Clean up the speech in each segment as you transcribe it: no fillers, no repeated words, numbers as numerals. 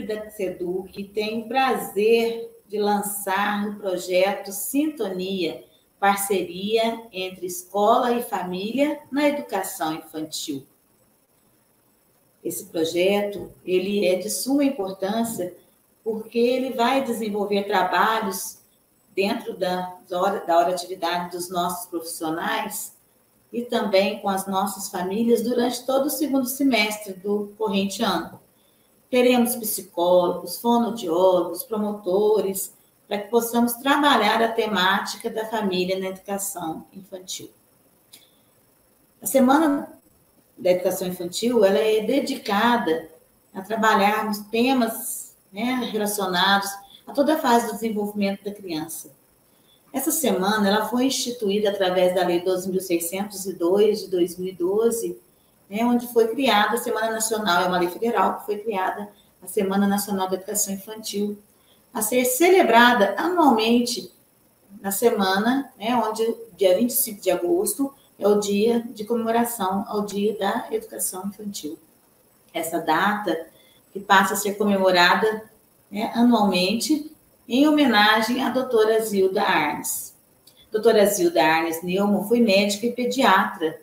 equipe da SEDUC tem o prazer de lançar o projeto Sintonia, parceria entre escola e família na educação infantil. Esse projeto ele é de suma importância porque ele vai desenvolver trabalhos dentro da hora de atividade dos nossos profissionais e também com as nossas famílias durante todo o segundo semestre do corrente ano. Teremos psicólogos, fonoaudiólogos, promotores, para que possamos trabalhar a temática da família na educação infantil. A Semana da Educação Infantil ela é dedicada a trabalharmos temas, relacionados a toda a fase do desenvolvimento da criança. Essa semana ela foi instituída através da Lei 12.602 de 2012, onde foi criada a Semana Nacional, é uma lei federal que foi criada a Semana Nacional da Educação Infantil, a ser celebrada anualmente na semana, onde dia 25 de agosto é o dia de comemoração ao Dia da Educação Infantil. Essa data que passa a ser comemorada anualmente em homenagem à doutora Zilda Arnes. Doutora Zilda Arnes Neumann foi médica e pediatra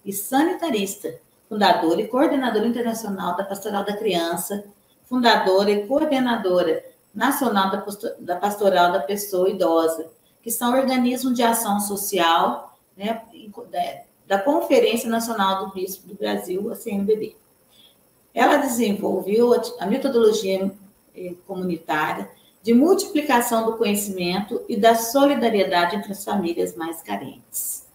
e sanitarista, fundadora e coordenadora internacional da Pastoral da Criança, fundadora e coordenadora nacional da Pastoral da Pessoa Idosa, que são organismos de ação social da Conferência Nacional do Bispo do Brasil, a CNBB. Ela desenvolveu a metodologia comunitária de multiplicação do conhecimento e da solidariedade entre as famílias mais carentes.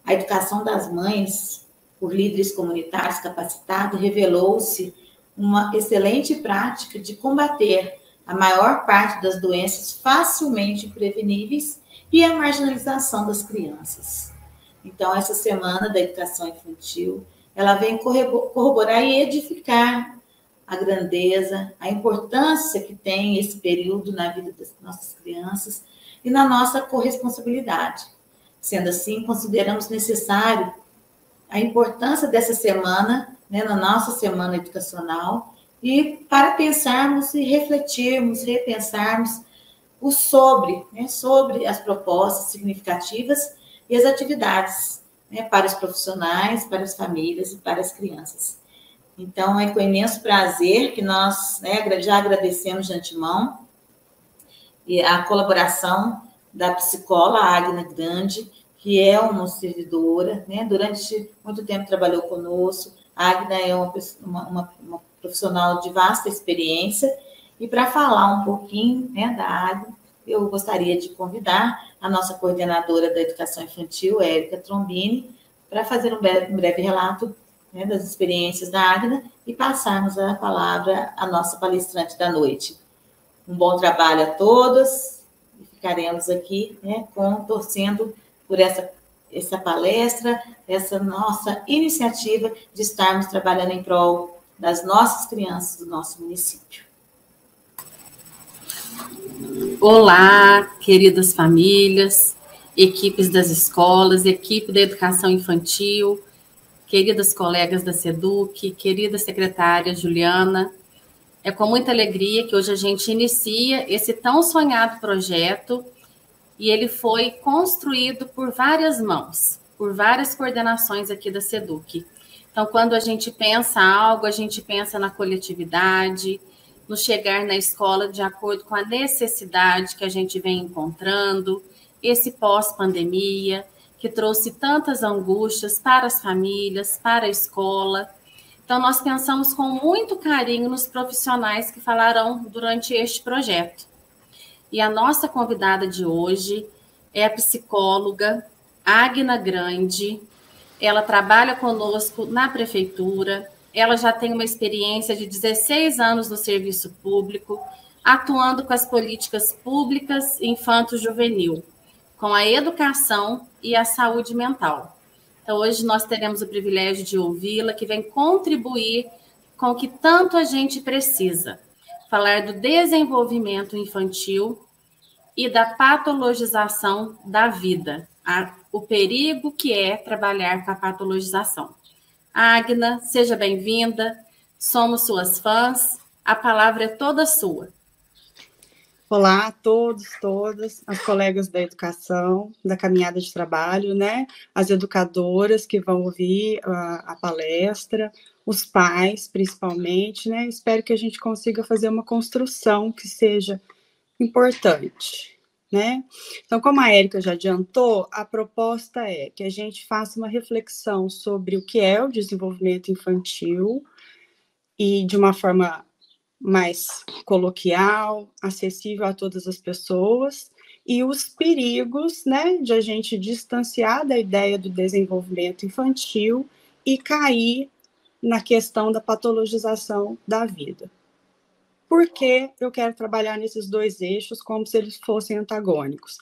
A educação das mães por líderes comunitários capacitados revelou-se uma excelente prática de combater a maior parte das doenças facilmente preveníveis e a marginalização das crianças. Então, essa Semana da Educação Infantil, ela vem corroborar e edificar a grandeza, a importância que tem esse período na vida das nossas crianças e na nossa corresponsabilidade. Sendo assim, consideramos necessário a importância dessa semana, na nossa semana educacional, e para pensarmos e refletirmos, repensarmos sobre as propostas significativas e as atividades para os profissionais, para as famílias e para as crianças. Então, é com imenso prazer que nós já agradecemos de antemão e a colaboração da psicóloga Águina Grande, que é uma servidora, durante muito tempo trabalhou conosco. A Águina é uma profissional de vasta experiência, e para falar um pouquinho da Águina, eu gostaria de convidar a nossa coordenadora da Educação Infantil, Érica Trombini, para fazer um breve relato das experiências da Águina e passarmos a palavra à nossa palestrante da noite. Um bom trabalho a todos e ficaremos aqui torcendo por essa palestra, essa nossa iniciativa de estarmos trabalhando em prol das nossas crianças do nosso município. Olá, queridas famílias, equipes das escolas, equipe da educação infantil, queridas colegas da SEDUC, querida secretária Juliana. É com muita alegria que hoje a gente inicia esse tão sonhado projeto, e ele foi construído por várias mãos, por várias coordenações aqui da SEDUC. Então, quando a gente pensa algo, a gente pensa na coletividade, no chegar na escola de acordo com a necessidade que a gente vem encontrando, esse pós-pandemia, que trouxe tantas angústias para as famílias, para a escola. Então, nós pensamos com muito carinho nos profissionais que falarão durante este projeto. E a nossa convidada de hoje é a psicóloga Águina Grande. Ela trabalha conosco na prefeitura. Ela já tem uma experiência de 16 anos no serviço público, atuando com as políticas públicas infanto-juvenil, com a educação e a saúde mental. Então, hoje nós teremos o privilégio de ouvi-la, que vem contribuir com o que tanto a gente precisa. Falar do desenvolvimento infantil e da patologização da vida, o perigo que é trabalhar com a patologização. Águina, seja bem-vinda, somos suas fãs A palavra é toda sua. Olá a todos, todas, as colegas da educação, da caminhada de trabalho, né? As educadoras que vão ouvir a palestra, os pais, principalmente, né? Espero que a gente consiga fazer uma construção que seja importante, né? Então, como a Érica já adiantou, a proposta é que a gente faça uma reflexão sobre o que é o desenvolvimento infantil e de uma forma mais coloquial, acessível a todas as pessoas, e os perigos, né, de a gente distanciar da ideia do desenvolvimento infantil e cair na questão da patologização da vida. Por que eu quero trabalhar nesses dois eixos como se eles fossem antagônicos?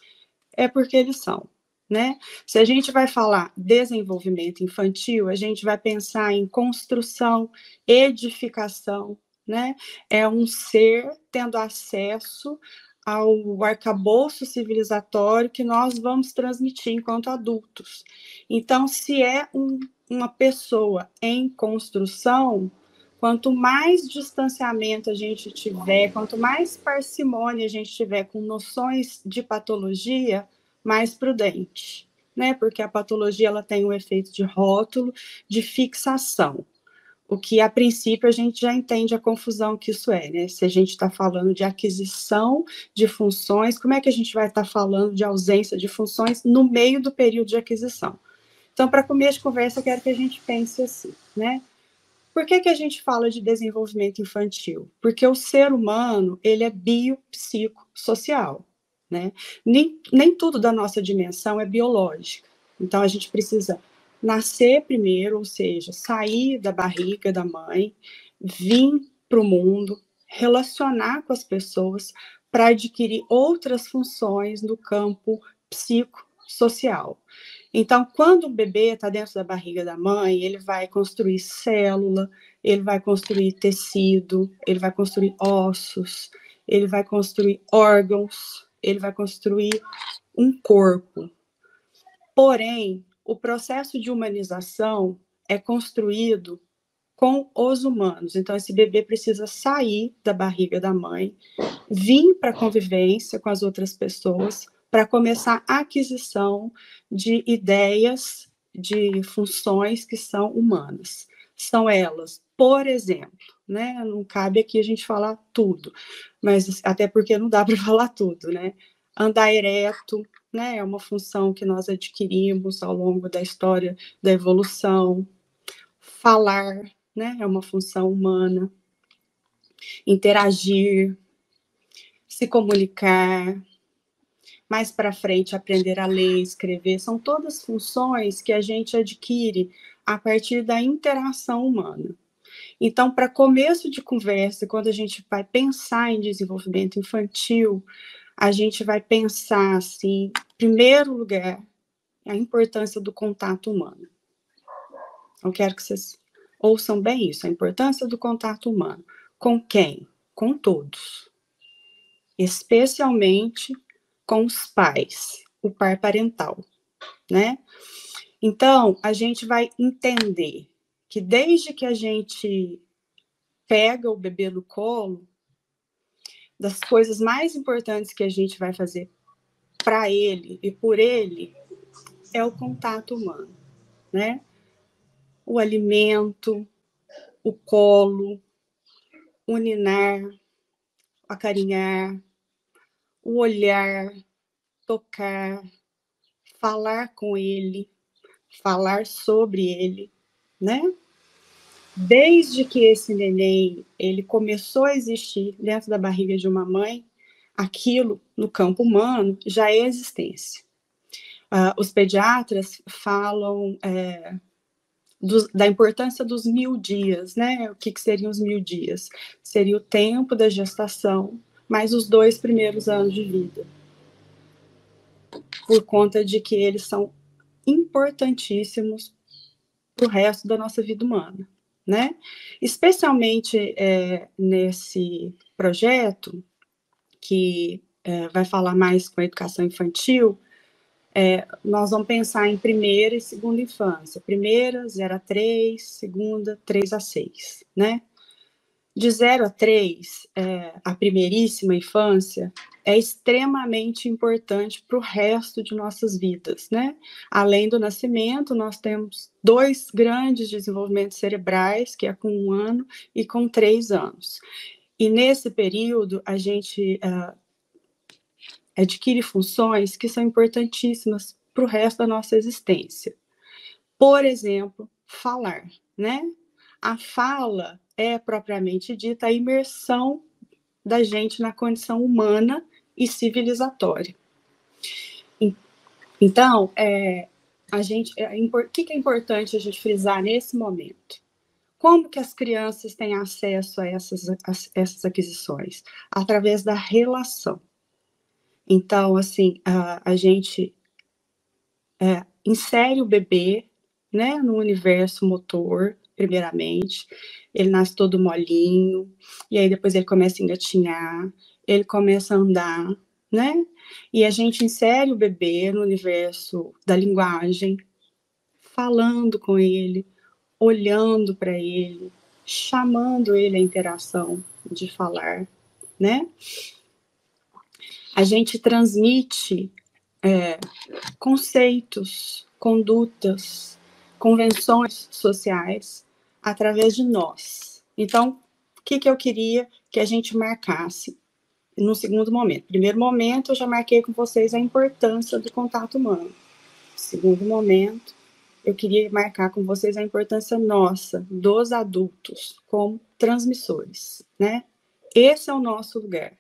É porque eles são, né? Se a gente vai falar desenvolvimento infantil, a gente vai pensar em construção, edificação, né? É um ser tendo acesso ao arcabouço civilizatório que nós vamos transmitir enquanto adultos. Então, se é uma pessoa em construção, quanto mais distanciamento a gente tiver, quanto mais parcimônia a gente tiver com noções de patologia, mais prudente, né? Porque a patologia ela tem um efeito de rótulo, de fixação. O que, a princípio, a gente já entende a confusão que isso é, né? Se a gente está falando de aquisição de funções, como é que a gente vai estar falando de ausência de funções no meio do período de aquisição? Então, para começo de conversa, eu quero que a gente pense assim, né? Por que a gente fala de desenvolvimento infantil? Porque o ser humano, ele é biopsicossocial, né? Nem tudo da nossa dimensão é biológica. Então, a gente precisa nascer primeiro, ou seja, sair da barriga da mãe, vir para o mundo, relacionar com as pessoas para adquirir outras funções no campo psicossocial. Então, quando o bebê está dentro da barriga da mãe, ele vai construir célula, ele vai construir tecido, ele vai construir ossos, ele vai construir órgãos, ele vai construir um corpo. Porém, o processo de humanização é construído com os humanos. Então, esse bebê precisa sair da barriga da mãe, vir para a convivência com as outras pessoas, para começar a aquisição de ideias, de funções que são humanas. São elas, por exemplo, né? Não cabe aqui a gente falar tudo, mas até porque não dá para falar tudo, né? Andar ereto, né? É uma função que nós adquirimos ao longo da história da evolução. Falar, né? É uma função humana. Interagir, se comunicar, mais para frente aprender a ler, escrever, são todas funções que a gente adquire a partir da interação humana. Então, para começo de conversa, quando a gente vai pensar em desenvolvimento infantil, a gente vai pensar, assim, em primeiro lugar, a importância do contato humano. Eu quero que vocês ouçam bem isso, a importância do contato humano. Com quem? Com todos. Especialmente com os pais, o par parental, né? Então, a gente vai entender que desde que a gente pega o bebê no colo, das coisas mais importantes que a gente vai fazer para ele e por ele é o contato humano, né? O alimento, o colo, o ninar, acarinhar, o olhar, tocar, falar com ele, falar sobre ele, né? Desde que esse neném ele começou a existir dentro da barriga de uma mãe, aquilo no campo humano já é existência. Os pediatras falam da importância dos 1000 dias, né? O que seriam os 1000 dias? Seria o tempo da gestação, mais os 2 primeiros anos de vida. Por conta de que eles são importantíssimos para o resto da nossa vida humana, né? Especialmente nesse projeto, que vai falar mais com a educação infantil, nós vamos pensar em primeira e segunda infância. Primeira, 0 a 3, segunda, 3 a 6, né? De 0 a 3, a primeiríssima infância, é extremamente importante para o resto de nossas vidas, né? Além do nascimento, nós temos 2 grandes desenvolvimentos cerebrais, que é com 1 ano e com 3 anos. E nesse período, a gente adquire funções que são importantíssimas para o resto da nossa existência. Por exemplo, falar, né? A fala é, propriamente dita, a imersão da gente na condição humana e civilizatória. Então, o que é importante a gente frisar nesse momento? Como que as crianças têm acesso a essas aquisições? Através da relação. Então, assim, a gente insere o bebê, né, no universo motor, primeiramente. Ele nasce todo molinho, e aí depois ele começa a engatinhar, ele começa a andar, né? E a gente insere o bebê no universo da linguagem, falando com ele, olhando para ele, chamando ele à interação de falar, né? A gente transmite conceitos, condutas, convenções sociais através de nós. Então, o que eu queria que a gente marcasse no segundo momento? Primeiro momento, eu já marquei com vocês a importância do contato humano. Segundo momento, eu queria marcar com vocês a importância nossa, dos adultos, como transmissores, né? Esse é o nosso lugar.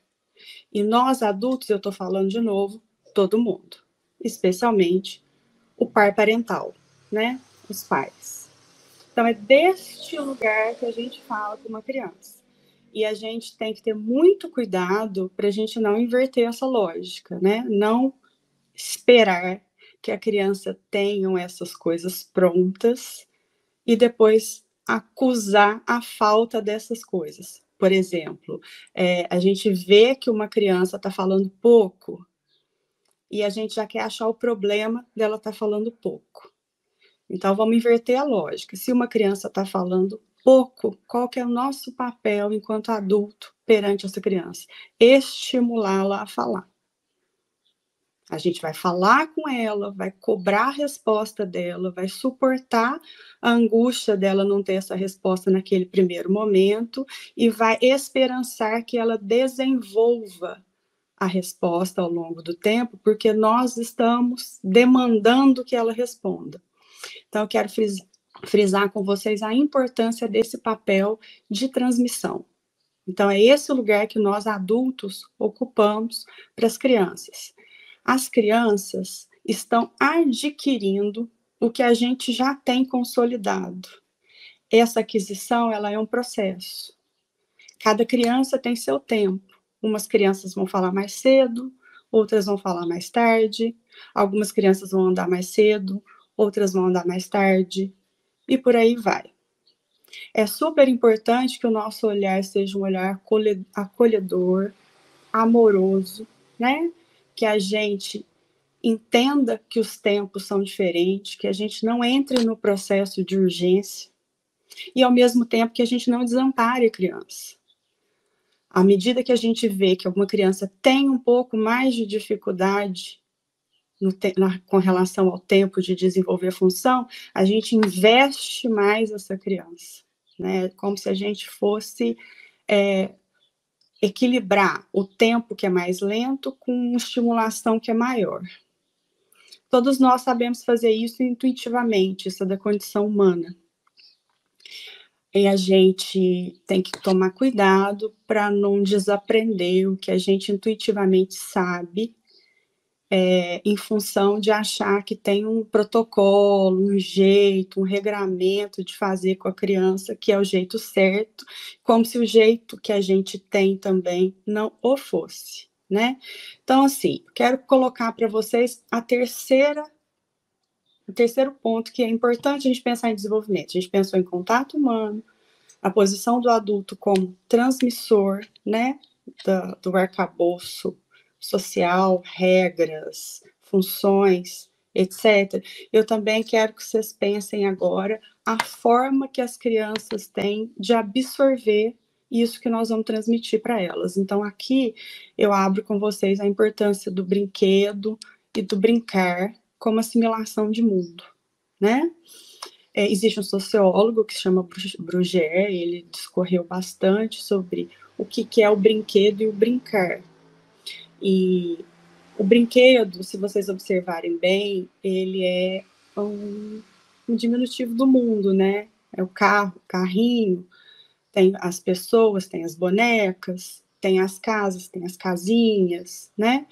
E nós, adultos, eu estou falando de novo, todo mundo, especialmente o par parental, né? Os pais. Então, é deste lugar que a gente fala com uma criança. E a gente tem que ter muito cuidado para a gente não inverter essa lógica, né? Não esperar que a criança tenha essas coisas prontas e depois acusar a falta dessas coisas. Por exemplo, a gente vê que uma criança está falando pouco e a gente já quer achar o problema dela estar falando pouco. Então, vamos inverter a lógica. Se uma criança está falando pouco, qual que é o nosso papel enquanto adulto perante essa criança? Estimulá-la a falar. A gente vai falar com ela, vai cobrar a resposta dela, vai suportar a angústia dela não ter essa resposta naquele primeiro momento e vai esperançar que ela desenvolva a resposta ao longo do tempo, porque nós estamos demandando que ela responda. Então, eu quero frisar com vocês a importância desse papel de transmissão. Então, é esse o lugar que nós adultos ocupamos para as crianças. As crianças estão adquirindo o que a gente já tem consolidado. Essa aquisição, ela é um processo. Cada criança tem seu tempo. Umas crianças vão falar mais cedo, outras vão falar mais tarde, algumas crianças vão andar mais cedo, outras vão andar mais tarde, e por aí vai. É super importante que o nosso olhar seja um olhar acolhedor, amoroso, né? Que a gente entenda que os tempos são diferentes, que a gente não entre no processo de urgência e, ao mesmo tempo, que a gente não desampare a criança. À medida que a gente vê que alguma criança tem um pouco mais de dificuldade com relação ao tempo de desenvolver a função, a gente investe mais essa criança, né? Como se a gente fosse equilibrar o tempo que é mais lento com uma estimulação que é maior. Todos nós sabemos fazer isso intuitivamente, isso é da condição humana. E a gente tem que tomar cuidado para não desaprender o que a gente intuitivamente sabe, em função de achar que tem um protocolo, um jeito, um regramento de fazer com a criança, que é o jeito certo, como se o jeito que a gente tem também não o fosse, né? Então, assim, quero colocar para vocês o terceiro ponto que é importante a gente pensar em desenvolvimento. A gente pensou em contato humano, a posição do adulto como transmissor, né, do arcabouço social, regras, funções, etc. Eu também quero que vocês pensem agora a forma que as crianças têm de absorver isso que nós vamos transmitir para elas. Então, aqui eu abro com vocês a importância do brinquedo e do brincar como assimilação de mundo, né? Existe um sociólogo que se chama Bruguière, ele discorreu bastante sobre o que é o brinquedo e o brincar. E o brinquedo, se vocês observarem bem, ele é um diminutivo do mundo, né? É o carro, o carrinho, tem as pessoas, tem as bonecas, tem as casas, tem as casinhas, né?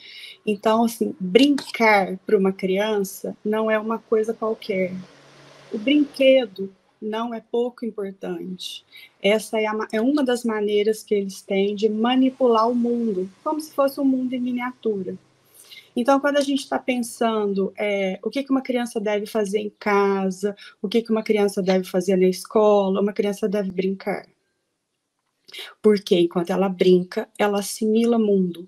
Então, assim, brincar para uma criança não é uma coisa qualquer. O brinquedo não é pouco importante. Essa é uma das maneiras que eles têm de manipular o mundo, como se fosse um mundo em miniatura. Então, quando a gente está pensando o que uma criança deve fazer em casa, o que uma criança deve fazer na escola, uma criança deve brincar. Porque enquanto ela brinca, ela assimila mundo,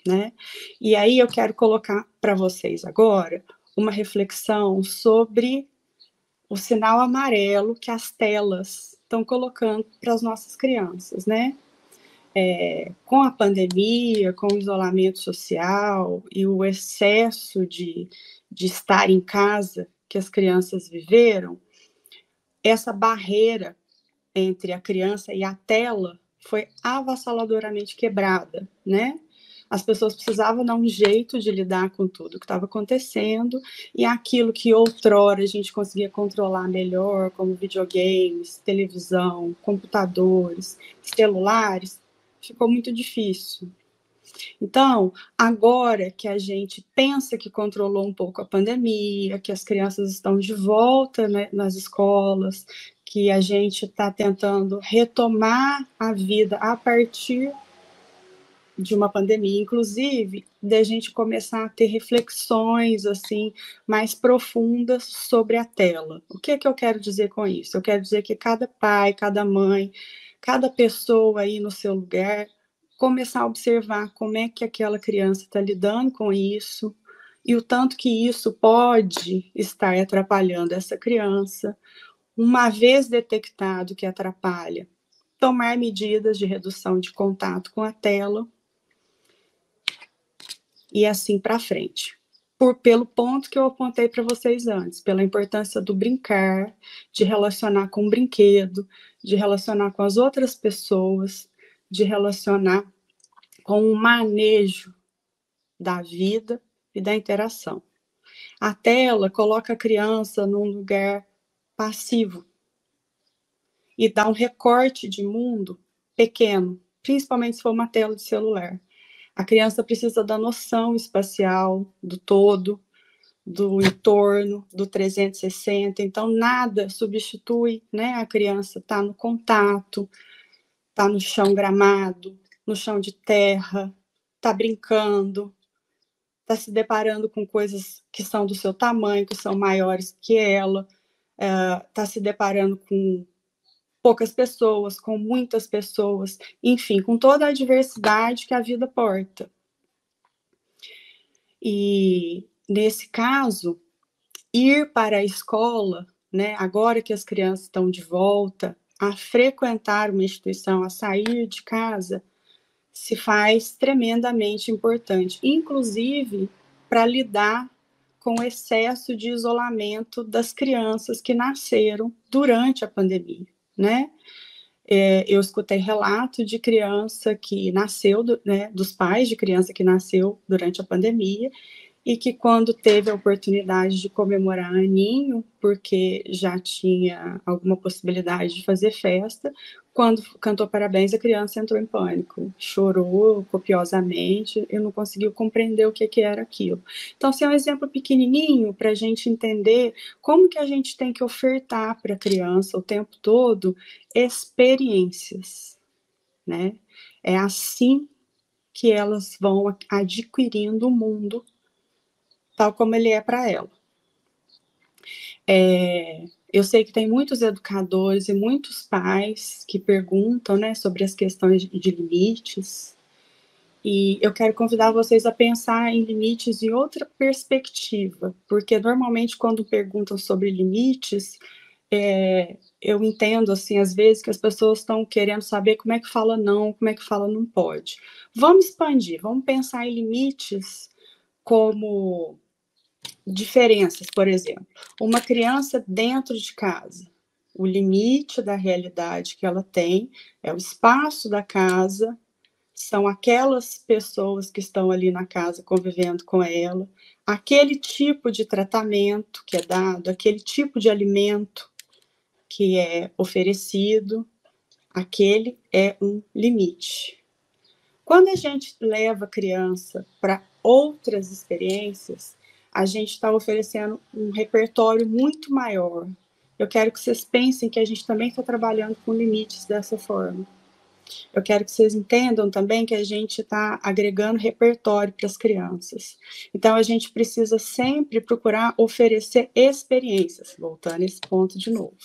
né? E aí eu quero colocar para vocês agora uma reflexão sobre o sinal amarelo que as telas estão colocando para as nossas crianças, né? Com a pandemia, com o isolamento social e o excesso de estar em casa que as crianças viveram, essa barreira entre a criança e a tela foi avassaladoramente quebrada, né? As pessoas precisavam dar um jeito de lidar com tudo que estava acontecendo, e aquilo que outrora a gente conseguia controlar melhor, como videogames, televisão, computadores, celulares, ficou muito difícil. Então, agora que a gente pensa que controlou um pouco a pandemia, que as crianças estão de volta, né, nas escolas, que a gente está tentando retomar a vida a partir de uma pandemia, inclusive, de a gente começar a ter reflexões assim mais profundas sobre a tela. O que eu quero dizer com isso? Eu quero dizer que cada pai, cada mãe, cada pessoa aí no seu lugar, começar a observar como é que aquela criança está lidando com isso e o tanto que isso pode estar atrapalhando essa criança. Uma vez detectado que atrapalha, tomar medidas de redução de contato com a tela e assim para frente. Pelo ponto que eu apontei para vocês antes, pela importância do brincar, de relacionar com o brinquedo, de relacionar com as outras pessoas, de relacionar com o manejo da vida e da interação. A tela coloca a criança num lugar passivo e dá um recorte de mundo pequeno, principalmente se for uma tela de celular. A criança precisa da noção espacial, do todo, do entorno, do 360. Então, nada substitui, né? A criança está no contato, está no chão gramado, no chão de terra, está brincando, está se deparando com coisas que são do seu tamanho, que são maiores que ela, está se deparando com poucas pessoas, com muitas pessoas, enfim, com toda a diversidade que a vida porta. E, nesse caso, ir para a escola, né, agora que as crianças estão de volta, a frequentar uma instituição, a sair de casa, se faz tremendamente importante, inclusive para lidar com o excesso de isolamento das crianças que nasceram durante a pandemia, né? Eu escutei relato de criança que nasceu, né, dos pais de criança que nasceu durante a pandemia, e que quando teve a oportunidade de comemorar aninho, porque já tinha alguma possibilidade de fazer festa, quando cantou parabéns, a criança entrou em pânico, chorou copiosamente e não conseguiu compreender o que era aquilo. Então, assim, é um exemplo pequenininho para a gente entender como que a gente tem que ofertar para a criança o tempo todo experiências, né? É assim que elas vão adquirindo o mundo tal como ele é para ela. Eu sei que tem muitos educadores e muitos pais que perguntam, né, sobre as questões de limites, e eu quero convidar vocês a pensar em limites em outra perspectiva, porque normalmente quando perguntam sobre limites, eu entendo, assim, às vezes que as pessoas estão querendo saber como é que fala não, como é que fala não pode. Vamos expandir, vamos pensar em limites como diferenças, por exemplo. Uma criança dentro de casa, o limite da realidade que ela tem é o espaço da casa, são aquelas pessoas que estão ali na casa convivendo com ela, aquele tipo de tratamento que é dado, aquele tipo de alimento que é oferecido, aquele é um limite. Quando a gente leva a criança para outras experiências, a gente está oferecendo um repertório muito maior. Eu quero que vocês pensem que a gente também está trabalhando com limites dessa forma. Eu quero que vocês entendam também que a gente está agregando repertório para as crianças. Então, a gente precisa sempre procurar oferecer experiências, voltando a esse ponto de novo.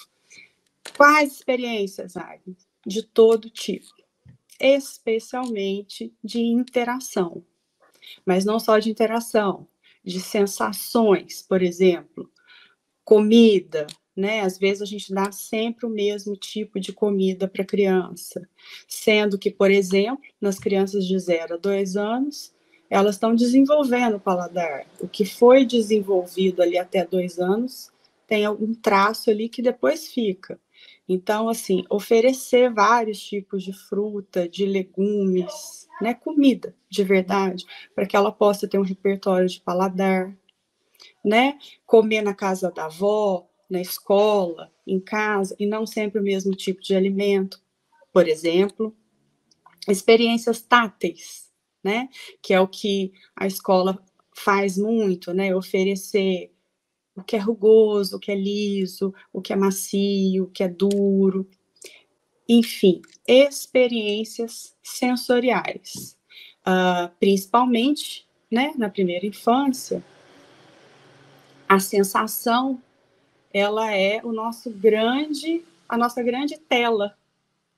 Quais experiências, Agnes? De todo tipo, especialmente de interação. Mas não só de interação, de sensações, por exemplo, comida, né? Às vezes a gente dá sempre o mesmo tipo de comida para a criança, sendo que, por exemplo, nas crianças de 0 a 2 anos, elas estão desenvolvendo o paladar. O que foi desenvolvido ali até 2 anos tem algum traço ali que depois fica. Então, assim, oferecer vários tipos de fruta, de legumes, né, comida de verdade, para que ela possa ter um repertório de paladar, né, comer na casa da avó, na escola, em casa, e não sempre o mesmo tipo de alimento, por exemplo. Experiências táteis, né, que é o que a escola faz muito, né, oferecer o que é rugoso, o que é liso, o que é macio, o que é duro. Enfim, experiências sensoriais. Principalmente, né, na primeira infância, a sensação, ela é a nossa grande tela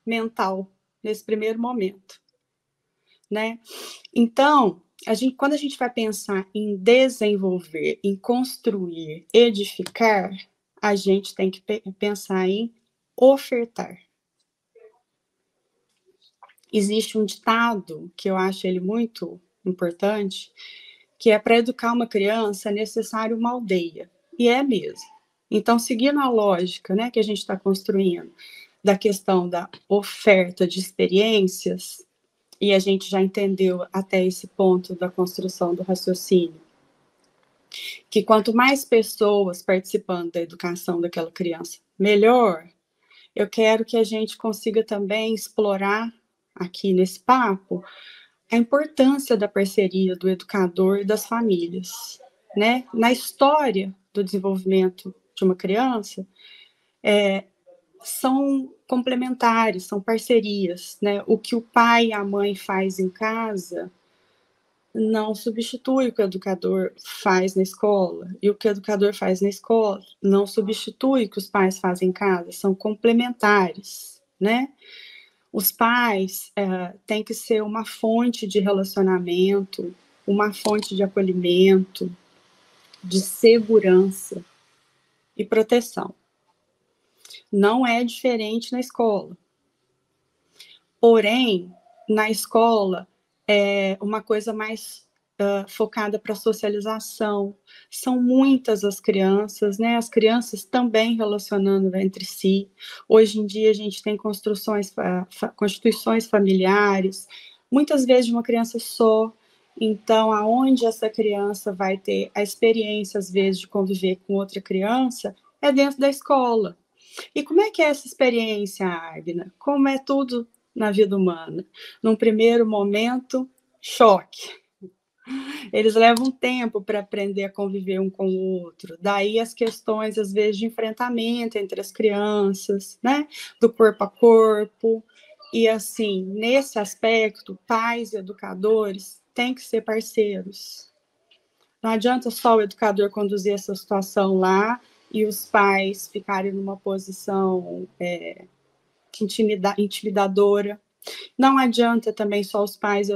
mental nesse primeiro momento, né? Então, quando a gente vai pensar em desenvolver, em construir, edificar, a gente tem que pensar em ofertar. Existe um ditado que eu acho ele muito importante, que é para educar uma criança é necessário uma aldeia. E é mesmo. Então, seguindo a lógica, né, que a gente está construindo, da questão da oferta de experiências, e a gente já entendeu até esse ponto da construção do raciocínio, que quanto mais pessoas participando da educação daquela criança, melhor. Eu quero que a gente consiga também explorar aqui nesse papo a importância da parceria do educador e das famílias, né? Na história do desenvolvimento de uma criança, são complementares, são parcerias, né? O que o pai e a mãe faz em casa não substitui o que o educador faz na escola, e o que o educador faz na escola não substitui o que os pais fazem em casa, são complementares, né? Os pais têm que ser uma fonte de relacionamento, uma fonte de acolhimento, de segurança e proteção. Não é diferente na escola. Porém, na escola, é uma coisa mais focada para a socialização. São muitas as crianças, né? As crianças também relacionando entre si. Hoje em dia, a gente tem constituições familiares, muitas vezes de uma criança só. Então, aonde essa criança vai ter a experiência, às vezes, de conviver com outra criança, é dentro da escola. E como é que é essa experiência, Agna? Como é tudo na vida humana? Num primeiro momento, choque. Eles levam tempo para aprender a conviver um com o outro. Daí as questões, às vezes, de enfrentamento entre as crianças, né? Do corpo a corpo. E, assim, nesse aspecto, pais e educadores têm que ser parceiros. Não adianta só o educador conduzir essa situação lá e os pais ficarem numa posição intimidadora. Não adianta também só os pais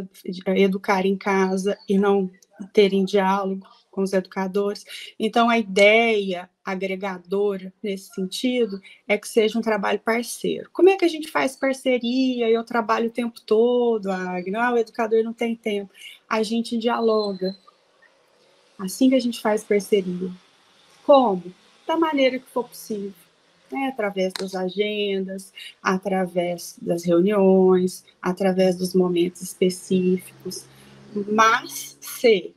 educarem em casa e não terem diálogo com os educadores. Então, a ideia agregadora, nesse sentido, é que seja um trabalho parceiro. Como é que a gente faz parceria? Eu trabalho o tempo todo, o educador não tem tempo. A gente dialoga. Assim que a gente faz parceria. Como? Da maneira que for possível. Através das agendas, através das reuniões, através dos momentos específicos. Mas, se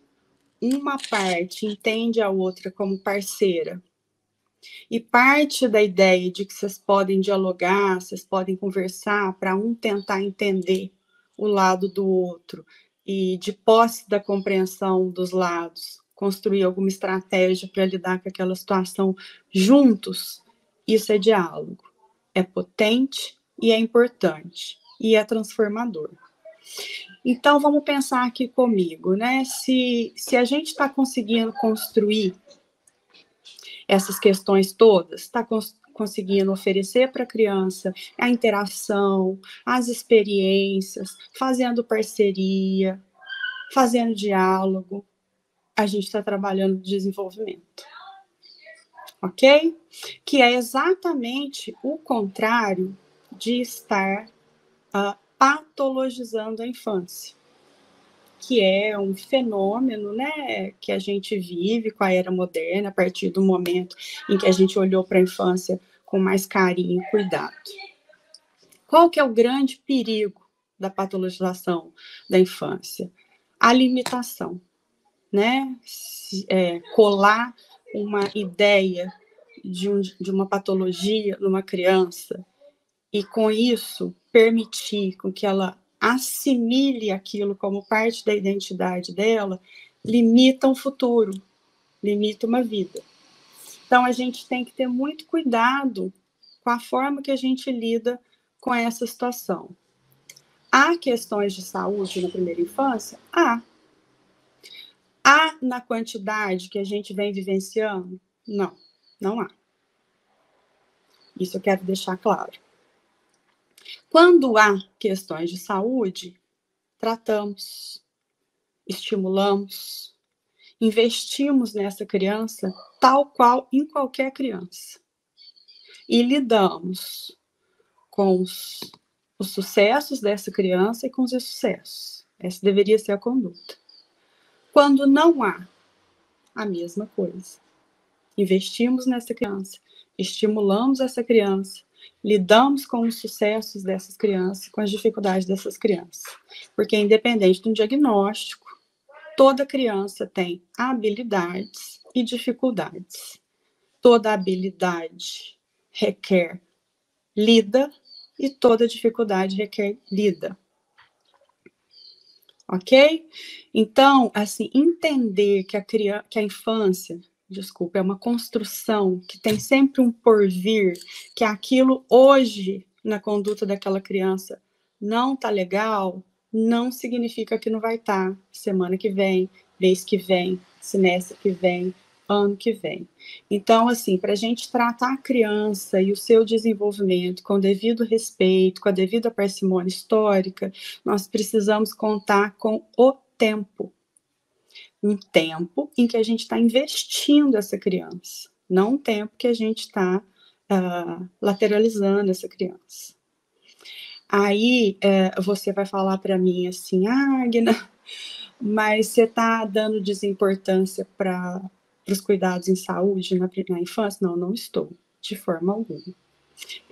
uma parte entende a outra como parceira e parte da ideia de que vocês podem dialogar, vocês podem conversar para um tentar entender o lado do outro e, de posse da compreensão dos lados, construir alguma estratégia para lidar com aquela situação juntos, isso é diálogo. É potente e é importante e é transformador. Então, vamos pensar aqui comigo, né? Se a gente está conseguindo construir essas questões todas, está conseguindo oferecer para a criança a interação, as experiências, fazendo parceria, fazendo diálogo, a gente está trabalhando desenvolvimento. Ok? Que é exatamente o contrário de estar patologizando a infância, que é um fenômeno, né, que a gente vive com a era moderna, a partir do momento em que a gente olhou para a infância com mais carinho e cuidado. Qual que é o grande perigo da patologização da infância? A limitação, né? Colar uma ideia de uma patologia numa criança e, com isso, permitir com que ela assimile aquilo como parte da identidade dela, limita um futuro, limita uma vida. Então, a gente tem que ter muito cuidado com a forma que a gente lida com essa situação. Há questões de saúde na primeira infância? Há. Há na quantidade que a gente vem vivenciando? Não, não há. Isso eu quero deixar claro. Quando há questões de saúde, tratamos, estimulamos, investimos nessa criança tal qual em qualquer criança. E lidamos com os sucessos dessa criança e com os insucessos. Essa deveria ser a conduta. Quando não há, a mesma coisa. Investimos nessa criança, estimulamos essa criança, lidamos com os sucessos dessas crianças, com as dificuldades dessas crianças. Porque, independente do diagnóstico, toda criança tem habilidades e dificuldades. Toda habilidade requer lida e toda dificuldade requer lida. Ok? Então, assim, entender que a infância, desculpa, é uma construção que tem sempre um porvir, que aquilo hoje, na conduta daquela criança, não tá legal, não significa que não vai estar semana que vem, mês que vem, semestre que vem, ano que vem. Então, assim, para a gente tratar a criança e o seu desenvolvimento com o devido respeito, com a devida parcimônia histórica, nós precisamos contar com o tempo. Um tempo em que a gente está investindo essa criança, não um tempo que a gente está lateralizando essa criança. Aí, você vai falar para mim assim, Agna, mas você está dando desimportância para os cuidados em saúde na infância? Não, não estou, de forma alguma.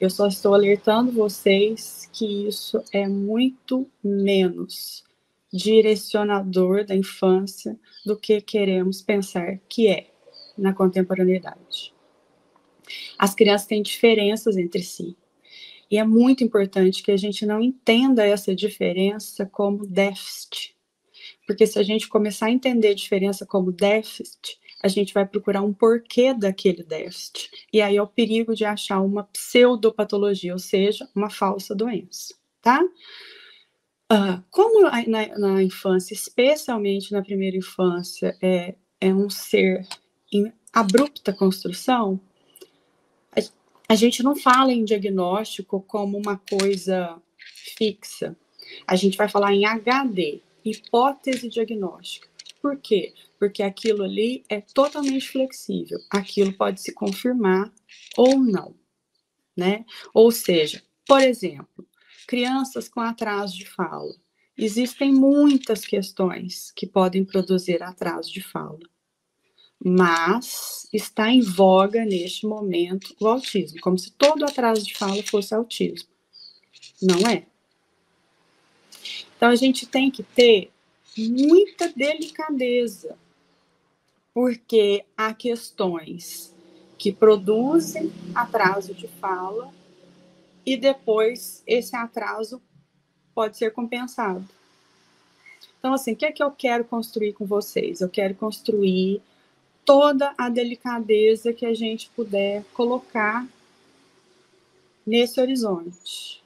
Eu só estou alertando vocês que isso é muito menos direcionador da infância do que queremos pensar que é na contemporaneidade. As crianças têm diferenças entre si. E é muito importante que a gente não entenda essa diferença como déficit. Porque se a gente começar a entender a diferença como déficit, a gente vai procurar um porquê daquele déficit. E aí é o perigo de achar uma pseudopatologia, ou seja, uma falsa doença, tá? Como na infância, especialmente na primeira infância, é um ser em abrupta construção, a gente não fala em diagnóstico como uma coisa fixa. A gente vai falar em HD, hipótese diagnóstica. Por quê? porque aquilo ali é totalmente flexível. Aquilo pode se confirmar ou não, né? Ou seja, por exemplo, crianças com atraso de fala. Existem muitas questões que podem produzir atraso de fala, mas está em voga neste momento o autismo, como se todo atraso de fala fosse autismo. Não é. Então a gente tem que ter muita delicadeza, porque há questões que produzem atraso de fala e depois esse atraso pode ser compensado. Então, assim, o que é que eu quero construir com vocês? Eu quero construir toda a delicadeza que a gente puder colocar nesse horizonte.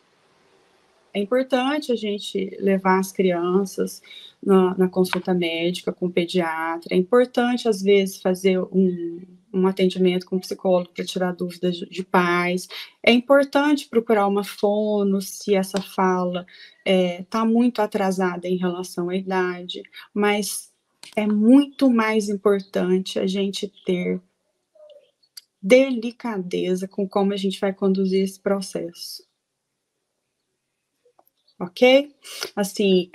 É importante a gente levar as crianças na consulta médica com o pediatra. É importante, às vezes, fazer um atendimento com o psicólogo para tirar dúvidas de pais. É importante procurar uma fono se essa fala está muito atrasada em relação à idade, mas é muito mais importante a gente ter delicadeza com como a gente vai conduzir esse processo. Ok? Assim,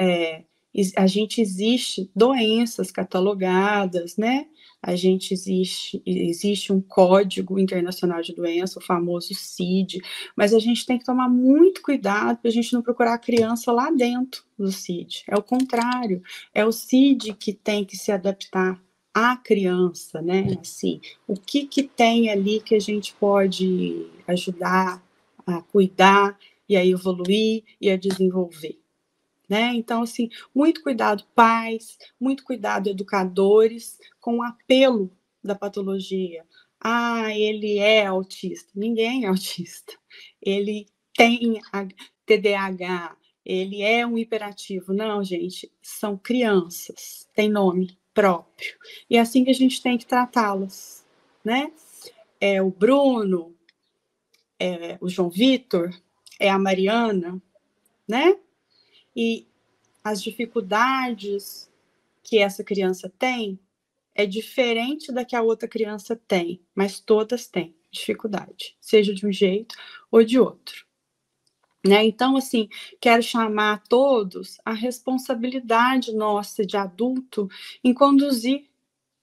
a gente existe doenças catalogadas, né? A gente existe um Código Internacional de Doença, o famoso CID, mas a gente tem que tomar muito cuidado para a gente não procurar a criança lá dentro do CID. É o contrário, é o CID que tem que se adaptar à criança, né? Assim, o que tem ali que a gente pode ajudar a cuidar e a evoluir e a desenvolver, né? Então, assim, muito cuidado, pais, muito cuidado, educadores, com o apelo da patologia. Ah, ele é autista. Ninguém é autista. Ele tem TDAH, ele é um hiperativo. Não, gente, são crianças, tem nome próprio. E é assim que a gente tem que tratá-las, né? É o Bruno, é o João Vitor, é a Mariana, né? E as dificuldades que essa criança tem é diferente da que a outra criança tem, mas todas têm dificuldade, seja de um jeito ou de outro. Né? Então, assim, quero chamar a todos a responsabilidade nossa de adulto em conduzir,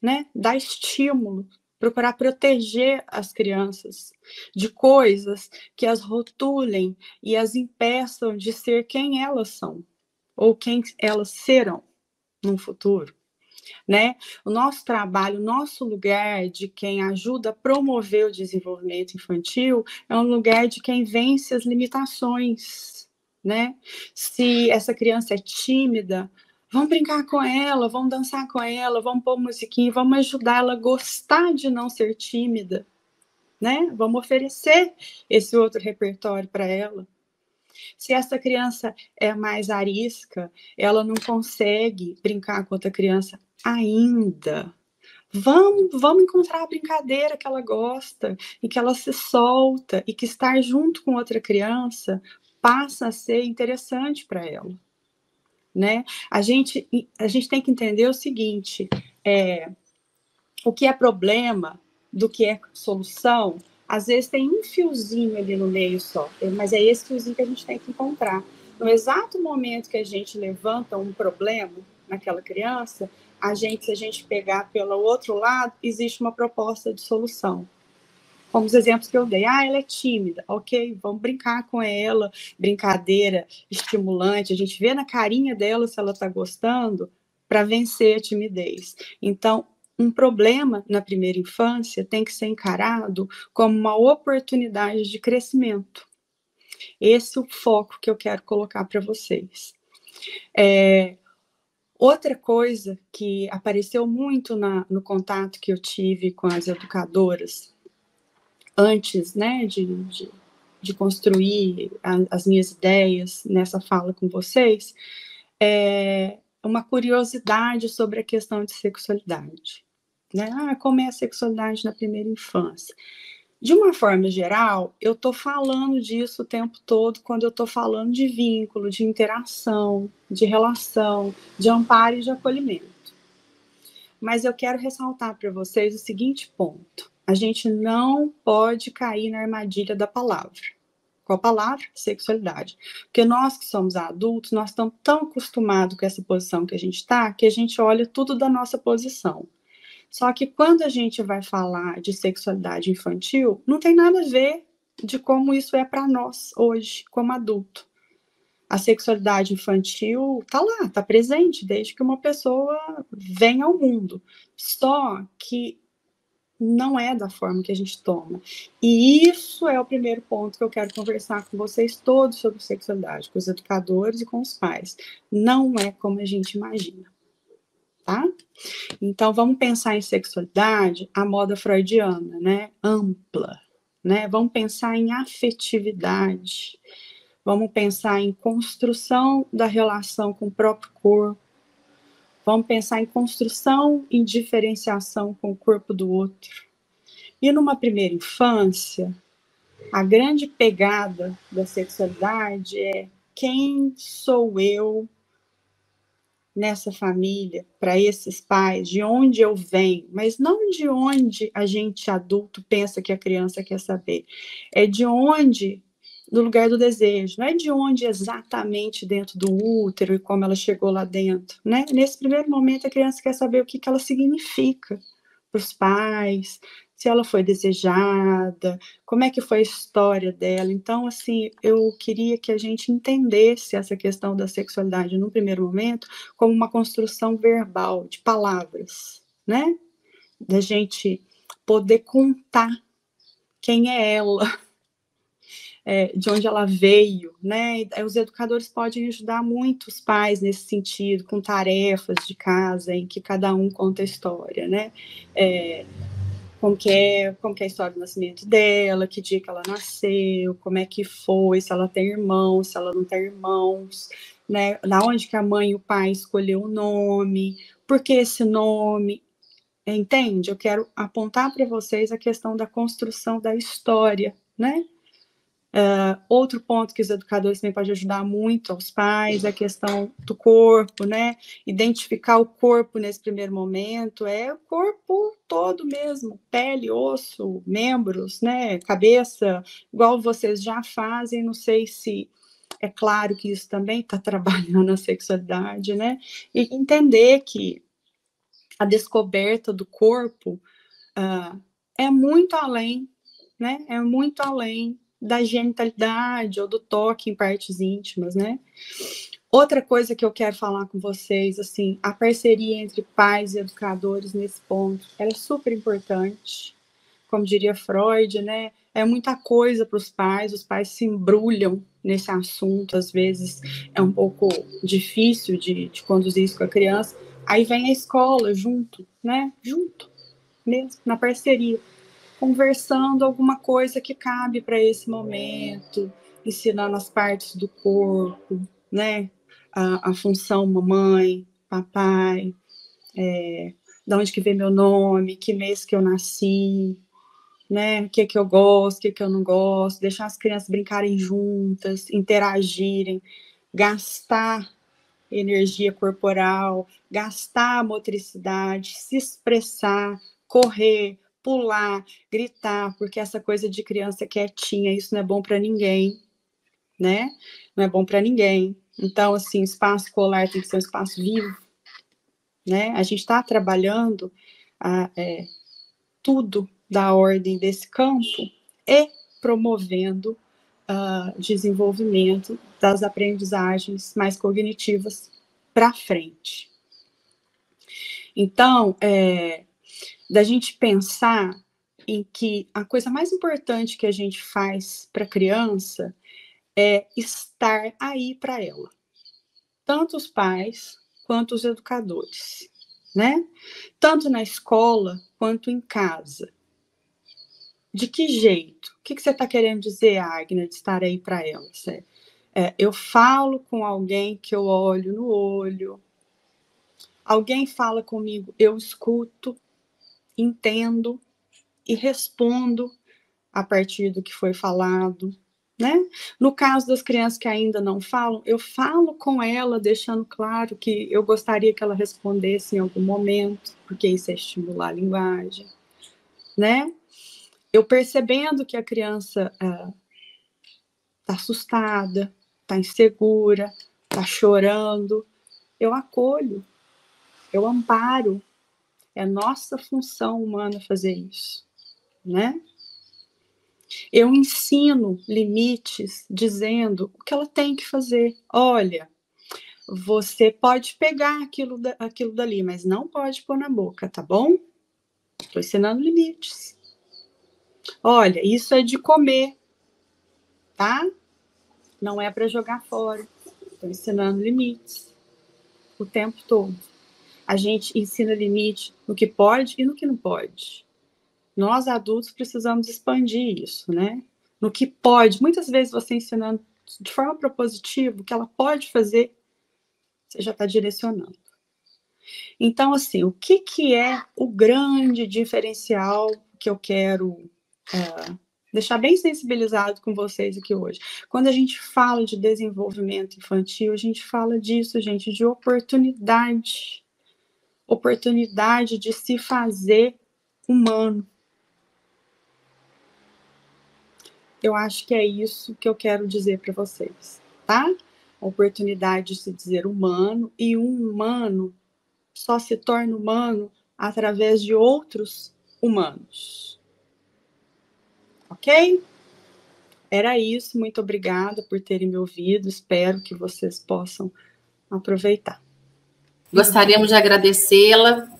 né? Dar estímulo, procurar proteger as crianças de coisas que as rotulem e as impeçam de ser quem elas são, ou quem elas serão no futuro, né? O nosso trabalho, o nosso lugar de quem ajuda a promover o desenvolvimento infantil é um lugar de quem vence as limitações, né? Se essa criança é tímida, vamos brincar com ela, vamos dançar com ela, vamos pôr musiquinha, vamos ajudar ela a gostar de não ser tímida, né? Vamos oferecer esse outro repertório para ela. Se essa criança é mais arisca, ela não consegue brincar com outra criança ainda. Vamos encontrar a brincadeira que ela gosta e que ela se solta e que estar junto com outra criança passa a ser interessante para ela, né? A gente tem que entender o seguinte, o que é problema do que é solução. Às vezes tem um fiozinho ali no meio só, mas é esse fiozinho que a gente tem que encontrar. No exato momento que a gente levanta um problema naquela criança, se a gente pegar pelo outro lado, existe uma proposta de solução. Como os exemplos que eu dei. Ah, ela é tímida. Ok, vamos brincar com ela. Brincadeira estimulante. A gente vê na carinha dela se ela está gostando para vencer a timidez. Então, um problema na primeira infância tem que ser encarado como uma oportunidade de crescimento. Esse é o foco que eu quero colocar para vocês. Outra coisa que apareceu muito no contato que eu tive com as educadoras antes, né, de construir as minhas ideias nessa fala com vocês, é uma curiosidade sobre a questão de sexualidade. Né? Como é a sexualidade na primeira infância? De uma forma geral, eu estou falando disso o tempo todo quando eu estou falando de vínculo, de interação, de relação, de amparo e de acolhimento. mas eu quero ressaltar para vocês o seguinte ponto. A gente não pode cair na armadilha da palavra. Qual palavra? Sexualidade. Porque nós que somos adultos, nós estamos tão acostumados com essa posição que a gente está, que a gente olha tudo da nossa posição. Só que quando a gente vai falar de sexualidade infantil, não tem nada a ver de como isso é para nós hoje, como adulto. A sexualidade infantil está lá, está presente desde que uma pessoa vem ao mundo. Só que não é da forma que a gente toma. E isso é o primeiro ponto que eu quero conversar com vocês todos sobre sexualidade, com os educadores e com os pais. Não é como a gente imagina, tá? Então, vamos pensar em sexualidade, a moda freudiana, né? Ampla, né? Vamos pensar em afetividade, vamos pensar em construção da relação com o próprio corpo, vamos pensar em construção e diferenciação com o corpo do outro. E numa primeira infância, a grande pegada da sexualidade é quem sou eu nessa família, para esses pais, de onde eu venho, mas não de onde a gente adulto pensa que a criança quer saber, é de onde, do lugar do desejo, não é de onde exatamente dentro do útero e como ela chegou lá dentro, né? Nesse primeiro momento a criança quer saber o que ela significa para os pais, se ela foi desejada, como é que foi a história dela. Então, assim, eu queria que a gente entendesse essa questão da sexualidade no primeiro momento como uma construção verbal, de palavras, né? Da gente poder contar quem é ela, de onde ela veio, né? Os educadores podem ajudar muito os pais nesse sentido, com tarefas de casa em que cada um conta a história, né? Como que é a história do nascimento dela, que dia que ela nasceu, como é que foi, se ela tem irmãos, se ela não tem irmãos, né? Da onde que a mãe e o pai escolheu o nome, por que esse nome, entende? Eu quero apontar para vocês a questão da construção da história, né? Outro ponto que os educadores também podem ajudar muito aos pais é a questão do corpo, né? Identificar o corpo nesse primeiro momento, é o corpo todo mesmo, pele, osso, membros, né? Cabeça, igual vocês já fazem, não sei se é claro que isso também está trabalhando a sexualidade, né? E entender que a descoberta do corpo é muito além, né? É muito além da genitalidade ou do toque em partes íntimas, né? Outra coisa que eu quero falar com vocês, assim, a parceria entre pais e educadores nesse ponto, ela é super importante. Como diria Freud, né? É muita coisa para os pais se embrulham nesse assunto, às vezes é um pouco difícil de conduzir isso com a criança. Aí vem a escola junto, né? Junto mesmo, na parceria, conversando alguma coisa que cabe para esse momento, ensinando as partes do corpo, né? A função mamãe, papai, de onde que vem meu nome, que mês que eu nasci, né? O que eu gosto, o que eu não gosto, deixar as crianças brincarem juntas, interagirem, gastar energia corporal, gastar a motricidade, se expressar, correr, pular, gritar, porque essa coisa de criança quietinha, isso não é bom para ninguém, né? Não é bom para ninguém. Então, assim, o espaço escolar tem que ser um espaço vivo, né? A gente está trabalhando tudo da ordem desse campo e promovendo desenvolvimento das aprendizagens mais cognitivas para frente. Então, da gente pensar em que a coisa mais importante que a gente faz para a criança é estar aí para ela. Tanto os pais quanto os educadores, né? Tanto na escola quanto em casa. De que jeito? O que você está querendo dizer, Agnes, de estar aí para ela? Eu falo com alguém que eu olho no olho. Alguém fala comigo, eu escuto, entendo e respondo a partir do que foi falado, né? No caso das crianças que ainda não falam, eu falo com ela, deixando claro que eu gostaria que ela respondesse em algum momento, porque isso é estimular a linguagem, né? Eu percebendo que a criança está assustada, está insegura, está chorando, eu acolho, eu amparo. É nossa função humana fazer isso, né? Eu ensino limites, dizendo o que ela tem que fazer. Olha, você pode pegar aquilo dali, mas não pode pôr na boca, tá bom? Estou ensinando limites. Olha, isso é de comer, tá? Não é para jogar fora. Estou ensinando limites o tempo todo. A gente ensina limite no que pode e no que não pode. Nós, adultos, precisamos expandir isso, né? No que pode. Muitas vezes você ensinando de forma propositiva o que ela pode fazer, você já está direcionando. Então, assim, o que é o grande diferencial que eu quero deixar bem sensibilizado com vocês aqui hoje? Quando a gente fala de desenvolvimento infantil, a gente fala disso, gente, de oportunidade. Oportunidade de se fazer humano. Eu acho que é isso que eu quero dizer para vocês, tá? A oportunidade de se dizer humano, e um humano só se torna humano através de outros humanos. Ok? Era isso, muito obrigada por terem me ouvido, espero que vocês possam aproveitar. Gostaríamos de agradecê-la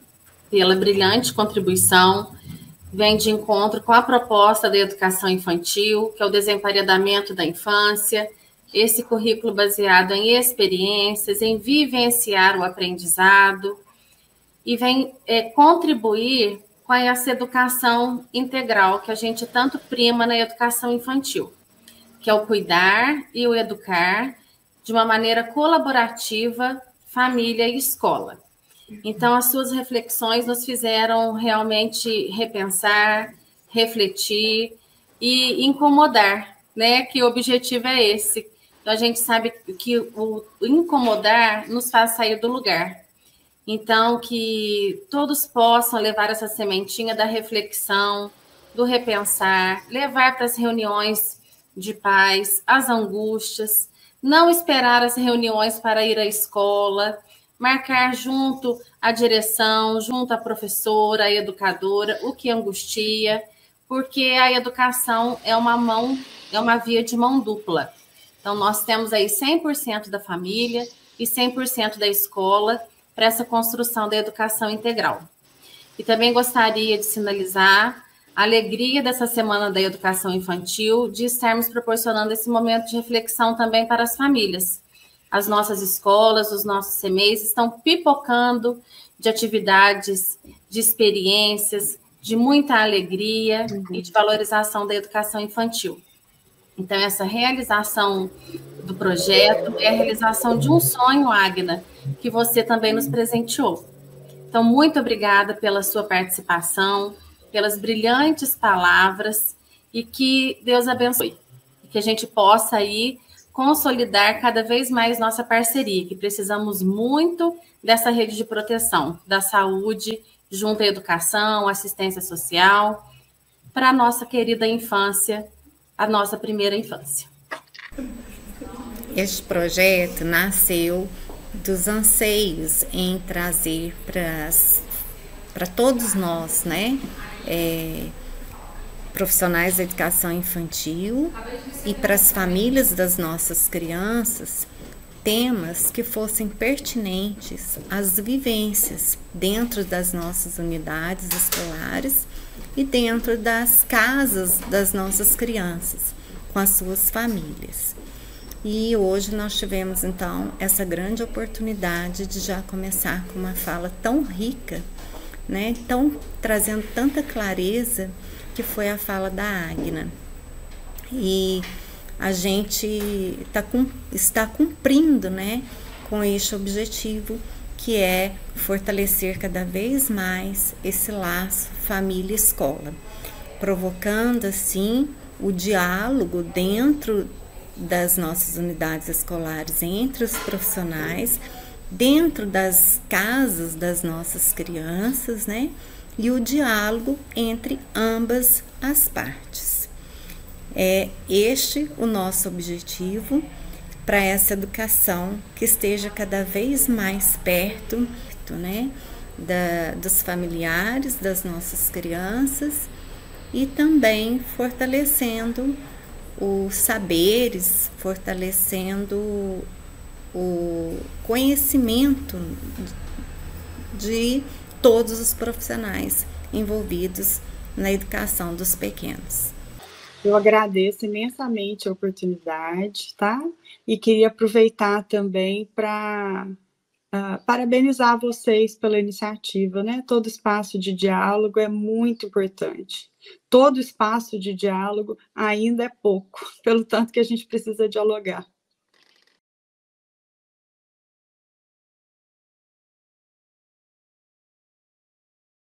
pela brilhante contribuição. Vem de encontro com a proposta da educação infantil, que é o desemparedamento da infância, esse currículo baseado em experiências, em vivenciar o aprendizado, e vem contribuir com essa educação integral que a gente tanto prima na educação infantil, que é o cuidar e o educar de uma maneira colaborativa, família e escola. Então, as suas reflexões nos fizeram realmente repensar, refletir e incomodar, né? Que o objetivo é esse. Então, a gente sabe que o incomodar nos faz sair do lugar. Então, que todos possam levar essa sementinha da reflexão, do repensar, levar para as reuniões de pais, as angústias, não esperar as reuniões para ir à escola, marcar junto à direção, junto à professora, à educadora, o que angustia, porque a educação é uma via de mão dupla. Então, nós temos aí 100% da família e 100% da escola para essa construção da educação integral. E também gostaria de sinalizar a alegria dessa Semana da Educação Infantil, de estarmos proporcionando esse momento de reflexão também para as famílias. As nossas escolas, os nossos CMEs estão pipocando de atividades, de experiências, de muita alegria e de valorização da educação infantil. Então, essa realização do projeto é a realização de um sonho, Agna, que você também nos presenteou. Então, muito obrigada pela sua participação, pelas brilhantes palavras, e que Deus abençoe. E que a gente possa aí consolidar cada vez mais nossa parceria, que precisamos muito dessa rede de proteção, da saúde, junto à educação, assistência social, para a nossa querida infância, a nossa primeira infância. Este projeto nasceu dos anseios em trazer para todos nós, né, profissionais da educação infantil e para as famílias das nossas crianças, temas que fossem pertinentes às vivências dentro das nossas unidades escolares e dentro das casas das nossas crianças, com as suas famílias. E hoje nós tivemos, então, essa grande oportunidade de já começar com uma fala tão rica, né, trazendo tanta clareza, que foi a fala da Agna. E a gente está cumprindo, né, com este objetivo, que é fortalecer cada vez mais esse laço família-escola, provocando, assim, o diálogo dentro das nossas unidades escolares, entre os profissionais, dentro das casas das nossas crianças, né? E o diálogo entre ambas as partes. É este o nosso objetivo para essa educação que esteja cada vez mais perto, né, dos familiares, das nossas crianças, e também fortalecendo os saberes, fortalecendo o conhecimento de todos os profissionais envolvidos na educação dos pequenos. Eu agradeço imensamente a oportunidade, tá? E queria aproveitar também para parabenizar vocês pela iniciativa, né? Todo espaço de diálogo é muito importante. Todo espaço de diálogo ainda é pouco, pelo tanto que a gente precisa dialogar.